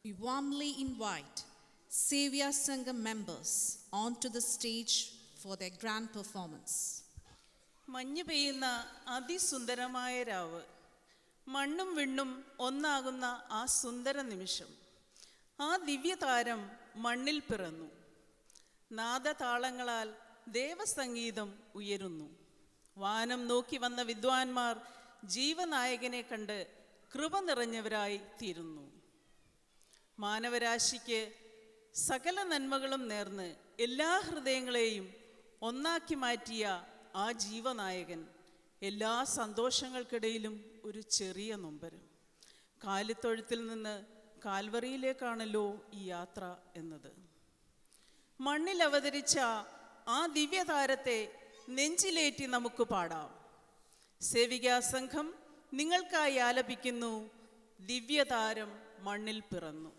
we warmly invite Savior Sangam members onto the stage for their grand performance. മഞ്ഞു പെയ്യുന്ന അതിസുന്ദരമായ രാവ്, മണ്ണും വിണ്ണും ഒന്നാകുന്ന ആ സുന്ദര നിമിഷം, ആ ദിവ്യതാരം മണ്ണിൽ പിറന്നു. നാദതാളങ്ങളാൽ ദേവസംഗീതം ഉയരുന്നു. വാനം നോക്കി വന്ന വിദ്വാൻമാർ ജീവനായകനെ കണ്ട് കൃപ നിറഞ്ഞവരായി തീരുന്നു. മാനവരാശിക്ക് സകല നന്മകളും നേർന്ന് എല്ലാ ഹൃദയങ്ങളെയും ഒന്നാക്കി മാറ്റിയ ആ ജീവനായകൻ എല്ലാ സന്തോഷങ്ങൾക്കിടയിലും ഒരു ചെറിയ നൊമ്പരം. കാലിത്തൊഴുത്തിൽ നിന്ന് കാൽവറിയിലേക്കാണല്ലോ ഈ യാത്ര എന്നത്. മണ്ണിൽ അവതരിച്ച ആ ദിവ്യതാരത്തെ നെഞ്ചിലേറ്റി നമുക്ക് പാടാം. സേവികാ സംഘം നിങ്ങൾക്കായി ആലപിക്കുന്നു ദിവ്യതാരം മണ്ണിൽ പിറന്നു.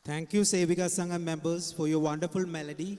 Thank you, Sevika Sangam members, for your wonderful melody.